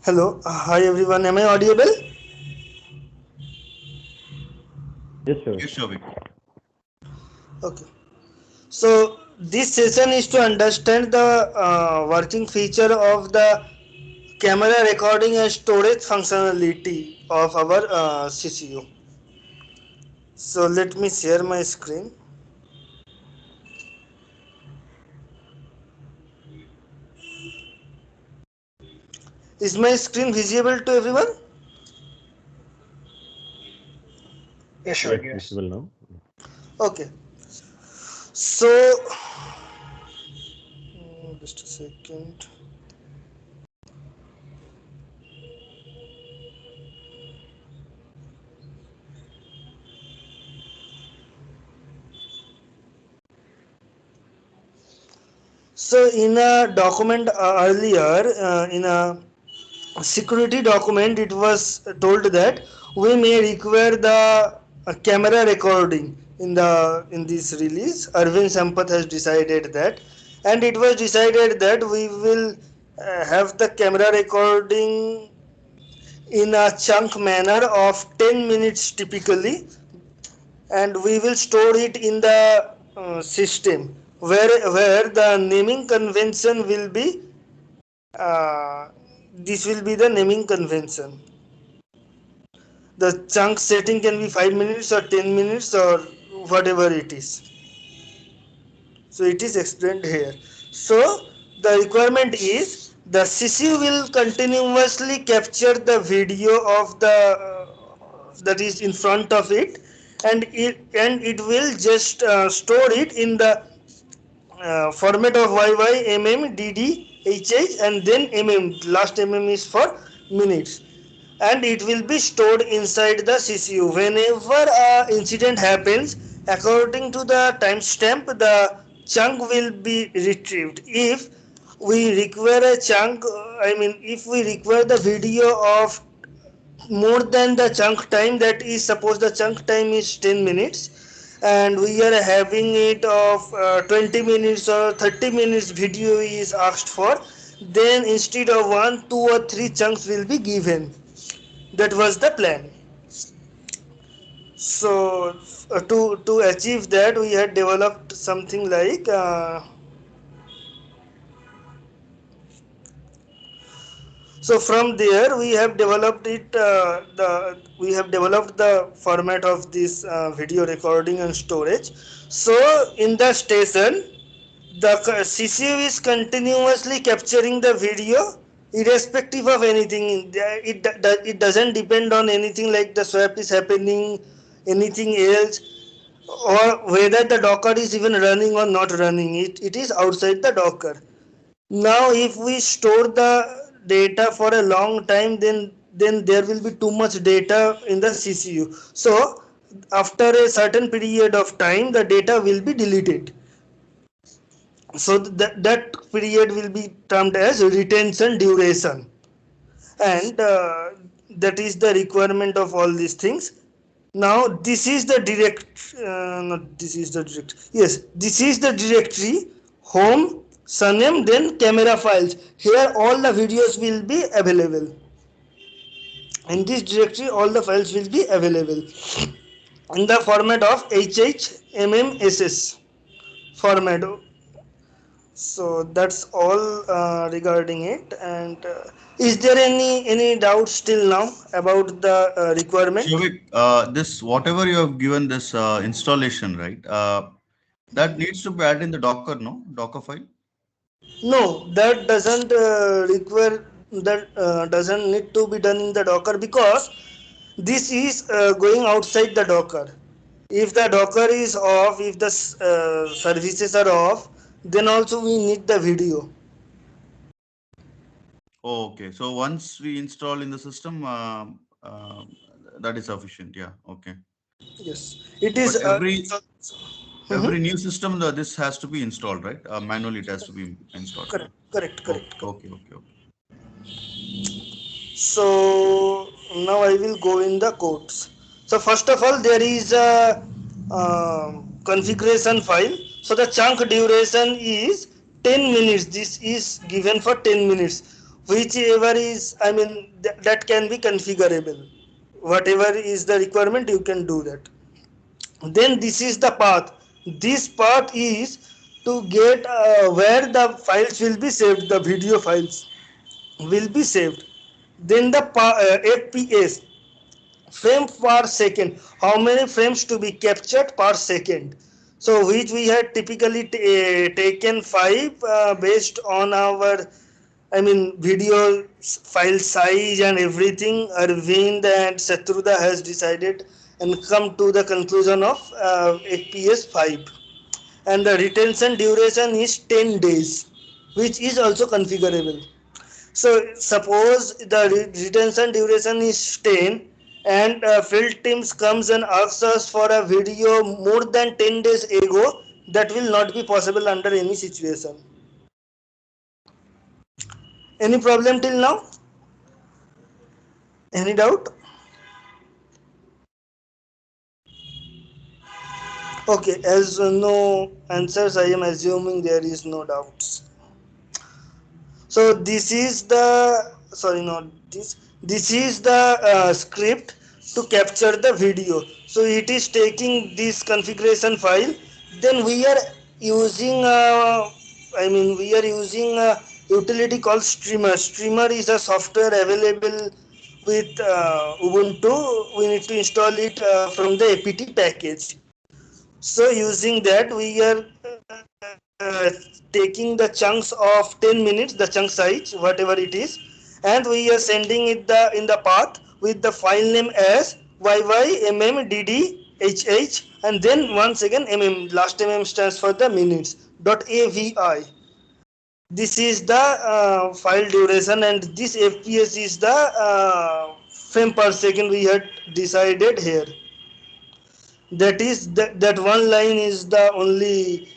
Hello, hi everyone. Am I audible? Yes, sure. Yes, Shovik. Okay. So this session is to understand the working feature of the camera recording and storage functionality of our CCU. So let me share my screen. Is my screen visible to everyone? Yes, sure. Yes, Yes. visible now. Okay. So just a second. So in a document earlier, in a security document, it was told that we may require the camera recording in this release. Arvind Sampath has decided that, and it was decided that we will have the camera recording in a chunk manner of 10 minutes typically, and we will store it in the system where the naming convention will be uh, this will be the naming convention. The chunk setting can be 5 minutes or 10 minutes or whatever it is. So it is explained here. So the requirement is the CC will continuously capture the video of the that is in front of it, and it will just store it in the format of YY, MM, DD, HH, and then MM. Last MM is for minutes, and it will be stored inside the CCU. Whenever a incident happens, according to the timestamp, the chunk will be retrieved. If we require a chunk, if we require the video of more than the chunk time, that is, suppose the chunk time is 10 minutes and we are having it of 20 minutes or 30 minutes video is asked for, then instead of 1, 2 or 3 chunks will be given. That was the plan. So to achieve that, we had developed something like so from there we have developed it the we have developed the format of this video recording and storage. So in the station, the CCU is continuously capturing the video irrespective of anything. It doesn't depend on anything like the swap is happening, anything else, or whether the Docker is even running or not running. It is outside the Docker. Now if we store the data for a long time, then there will be too much data in the CCU. So after a certain period of time, the data will be deleted. So that period will be termed as retention duration, and that is the requirement of all these things. Now this is the not this is the direct yes, this is the directory: home, surname, then camera files. Here all the videos will be available. In this directory all the files will be available in the format of HHMMSS format. So that's all regarding it. And is there any doubt still now about the requirement? Shovik, this whatever you have given this installation, right? That needs to be added in the Docker, no? Docker file. No, that doesn't need to be done in the Docker, because this is going outside the Docker. If the Docker is off, if the services are off, then also we need the video. Oh, okay. So once we install in the system, that is sufficient. Yeah. Okay. Yes, it is. But every Mhm. new system, this has to be installed, right? Manually, it has to be installed. Correct, correct, Okay. correct, correct. Okay. Okay. Okay. So now I will go in the codes. So first of all, there is a configuration file. So the chunk duration is 10 minutes. This is given for 10 minutes. whichever is, I mean, that can be configurable. Whatever is the requirement, you can do that. Then this is the path. This path is to get where the files will be saved, the video files will be saved. Then the FPS, frame per second, how many frames to be captured per second. So which we had typically taken 5 based on our, I mean, video file size and everything. Arvind and Satruda has decided and come to the conclusion of FPS 5, and the retention duration is 10 days, which is also configurable. So suppose the retention duration is 10, and field teams comes and asks us for a video more than 10 days ago, that will not be possible under any situation. Any problem till now? Any doubt? Okay, as no answers, I am assuming there is no doubts. So this is the, sorry, not this, this is the script to capture the video. So it is taking this configuration file, then we are using I mean, we are using a utility called Streamer. Streamer is a software available with Ubuntu. We need to install it from the apt package. So using that, we are taking the chunks of 10 minutes, the chunk size, whatever it is, and we are sending it in the path with the file name as yymmddhh, and then once again last stands for the minutes .avi. This is the file duration, and this FPS is the frame per second we had decided here. That is that one line is the only,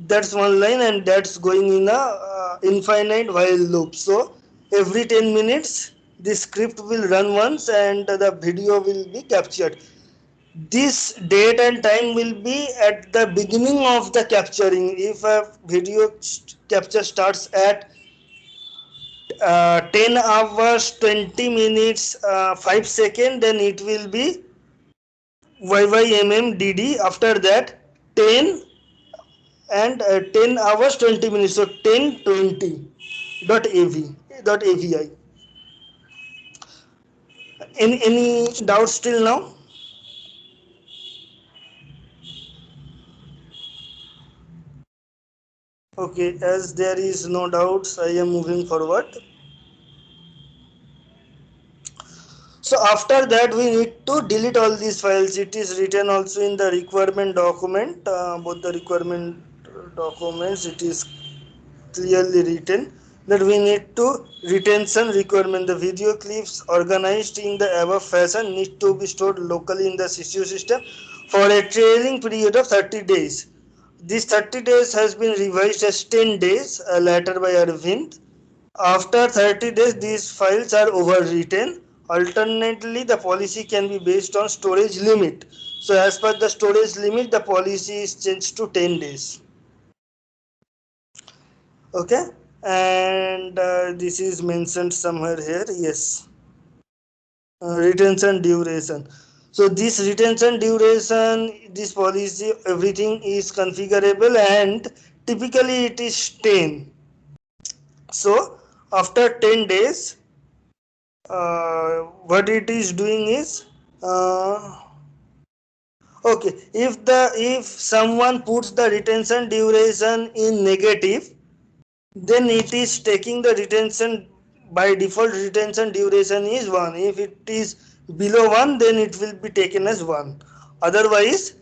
that's one line, and that's going in a infinite while loop. So every 10 minutes the script will run once and the video will be captured. This date and time will be at the beginning of the capturing. If a video capture starts at 10 hours 20 minutes 5 seconds, then it will be YYMMDD. After that 10 and 10 hours 20 minutes, so 1020 .avi. Any doubts till now? Okay, as there is no doubts, I am moving forward. So after that, we need to delete all these files. It is written also in the requirement document, both the requirement documents, it is clearly written that we need to retention requirement. The video clips organized in the above fashion need to be stored locally in the CCU system for a trailing period of 30 days. This 30 days has been revised as 10 days later by Arvind. After 30 days, these files are overwritten. Alternately, the policy can be based on storage limit. So as per the storage limit, the policy is changed to 10 days. Okay, and this is mentioned somewhere here. Yes, retention duration. So this retention duration, this policy, everything is configurable, and typically it is 10. So after 10 days, what it is doing is, okay, if someone puts the retention duration in negative, then it is taking the retention, by default retention duration is 1. If it is below 1, then it will be taken as 1. Otherwise,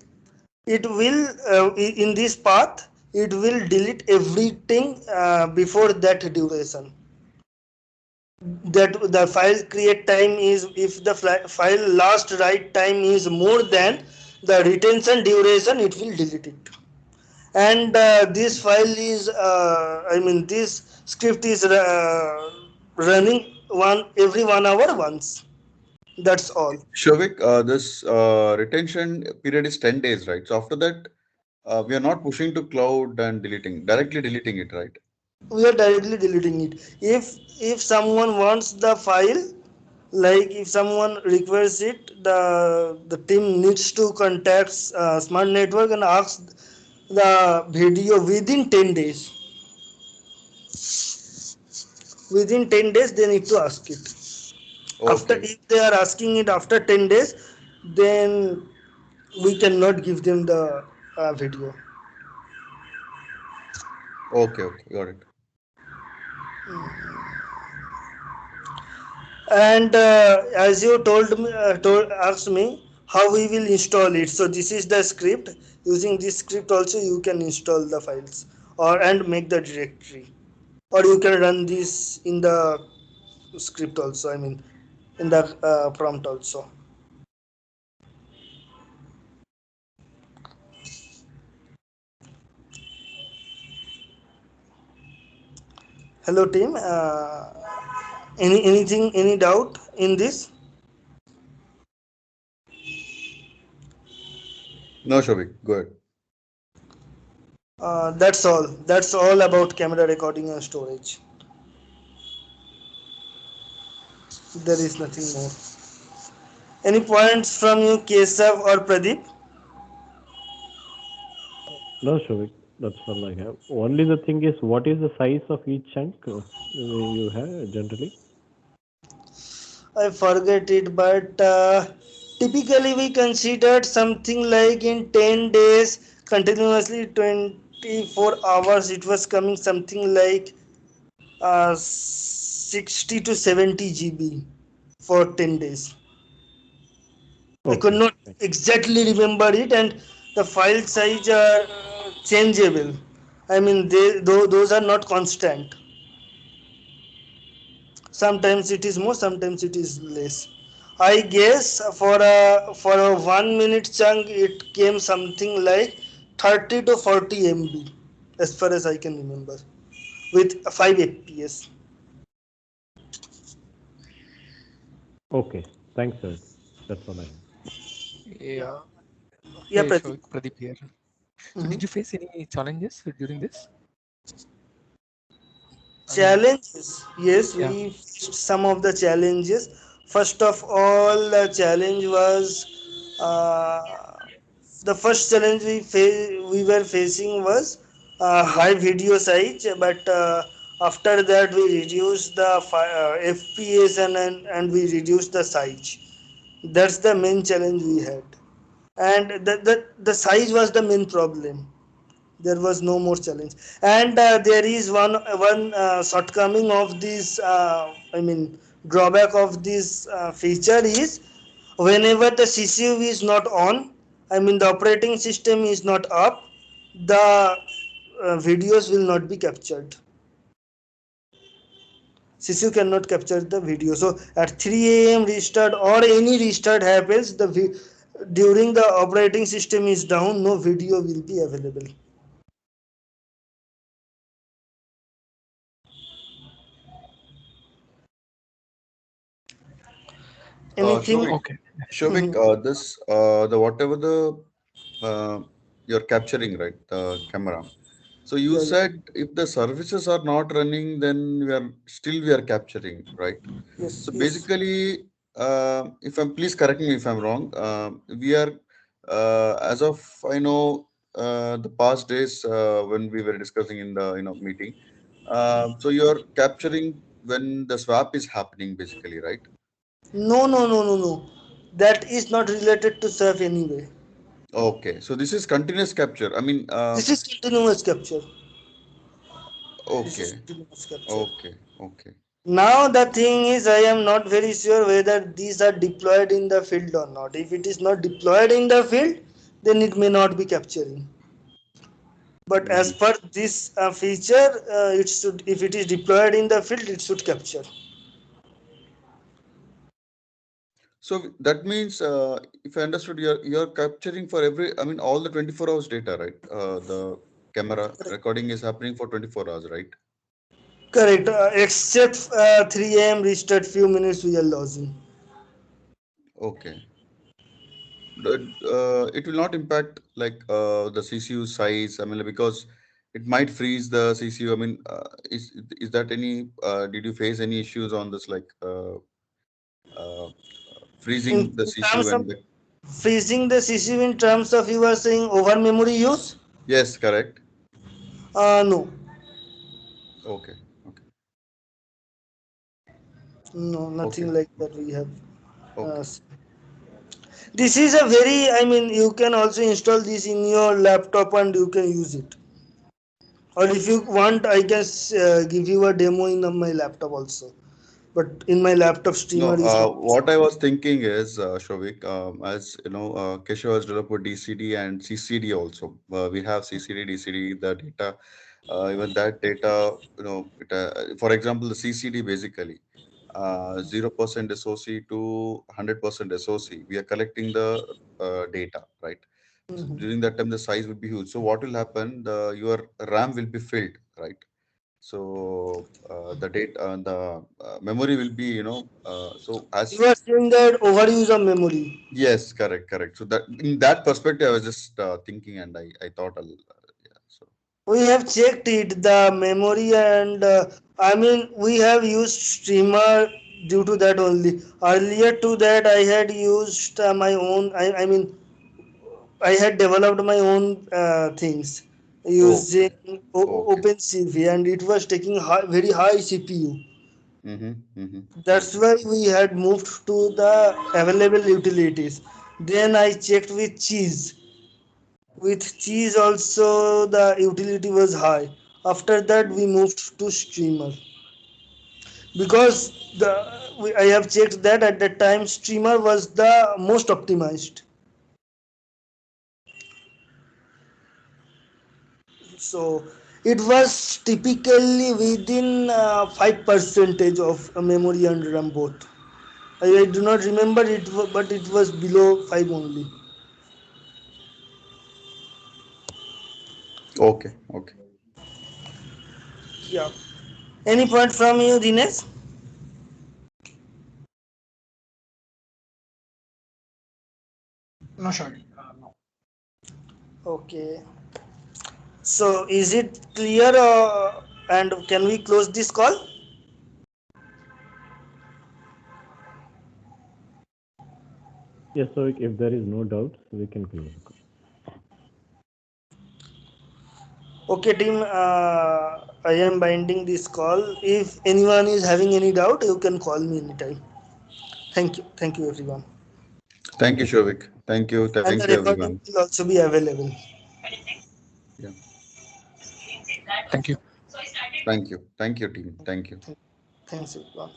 it will in this path it will delete everything before that duration. That the file create time is, if the file last write time is more than the retention duration, it will delete it. And this file is this script is running every 1 hour once. That's all. Shavik, this retention period is 10 days, right? So after that, we are not pushing to cloud and directly deleting it, right? We are directly deleting it. If someone wants the file, like if someone requires it, the team needs to contact smart network and ask the video within 10 days. Within 10 days they need to ask it. After, Okay. if they are asking it after 10 days, then we cannot give them the video. Okay. Okay. Got it. And as you asked me how we will install it, so this is the script. Using this script also you can install the files or and make the directory, or you can run this in the script also, I mean in the prompt also. Hello team, any doubt in this? No, Shobik. Good. That's all about camera recording and storage. There is nothing more. Any points from you, Kesav or Pradeep? No, Shovik, that's all I have. Only the thing is, what is the size of each chunk you have generally? I forget it, but typically we considered something like in 10 days, continuously 24 hours, it was coming something like 60 to 70 GB for 10 days. I could Okay, not fine. exactly remember it, and the file size are changeable. I mean, those are not constant. Sometimes it is more, sometimes it is less. I guess for a 1 minute chunk it came something like 30 to 40 MB, as far as I can remember, with 5 FPS. Okay, thanks, sir. That's all I have. Yeah, Yeah. yeah, Hey, Pradeep. Shoaib, Pradeep here. So, Mhm. did you face any challenges during this? I mean, Challenges, yes, yeah. we faced some of the challenges. First of all, the challenge was the first challenge we were facing was high video size, but after that we reduced the FPS and we reduced the size. That's the main challenge we had, and the size was the main problem. There was no more challenge, and there is one shortcoming of this, I mean drawback of this feature is, whenever the CCU is not on, I mean the operating system is not up, the videos will not be captured. CCU cannot capture the video, so at 3 a.m. restart or any restart happens, during the operating system is down, no video will be available. Anything? Shobik. Okay. Shobik, this the whatever the uh, you're capturing, right? The camera. So you Yeah, said if the services are not running, then we are capturing, right? yes, So yes. basically, if I'm please correct me if I'm wrong. We are as of I know the past days when we were discussing in the meeting. So you're capturing when the swap is happening, basically, right? No, no, no, no, no. That is not related to surf anyway. Okay, so this is continuous capture. I mean, This is continuous capture. This is okay, continuous capture. okay, okay. Now the thing is, I am not very sure whether these are deployed in the field or not. If it is not deployed in the field, then it may not be capturing. But as Mhm. per this feature, it should, if it is deployed in the field, it should capture. So that means, if I understood, you're capturing for every, I mean, all the 24 hours data, right? The camera recording is happening for 24 hours, right? Correct. Except 3 a.m. restart, few minutes we are losing. Okay. It will not impact like the CCU size. I mean, because it might freeze the CCU. I mean, is that any? Did you face any issues on this, like uh, freezing the In CCU terms of and the? freezing the CCU, in terms of you are saying over memory use? Yes, correct. No, Okay, okay, no, okay, nothing like that we have. okay. This is a very, I mean, you can also install this in your laptop and you can use it. Or if you want, I can give you a demo in my laptop also. But in my laptop, No, Streamer is not. what I was thinking is, Shovik, as you know, Keshav has developed DCD and CCD also. We have CCD, DCD, the data, even that data, for example, the CCD basically, 0% SOC to 100% SOC. We are collecting the data, right? So Mhm. during that time, the size will be huge. So what will happen? Your RAM will be filled, right? So the data, the memory will be, so You as are saying that overuse of memory. yes, correct, correct. So that in that perspective, I was just thinking, and I thought, yeah. So We have checked it, the memory, and I mean, we have used Streamer due to that only. Earlier to that, I had used my own, I mean, I had developed my own things using okay, okay. OpenCV, and it was taking very high CPU. Mm-hmm, mm-hmm. That's Okay, why we had moved to the available utilities. Then I checked with Cheese. With Cheese also the utility was high. After that we moved to Streamer because I have checked that at that time Streamer was the most optimized. So it was typically within 5 percentage of memory and RAM both. I do not remember it, but it was below 5 only. okay, okay. Yeah. Any point from you, Dinesh? No, sure. No. Okay. So is it clear? And can we close this call? Yes, so if there is no doubts, we can close the call. Okay, team. I am binding this call. If anyone is having any doubt, you can call me anytime. Thank you. Thank you, everyone. Thank you, Shovik. Thank you, And thank the you, recording everyone. will also be available. Yeah, Thank you. thank you, team. Thank you. Thanks, everyone.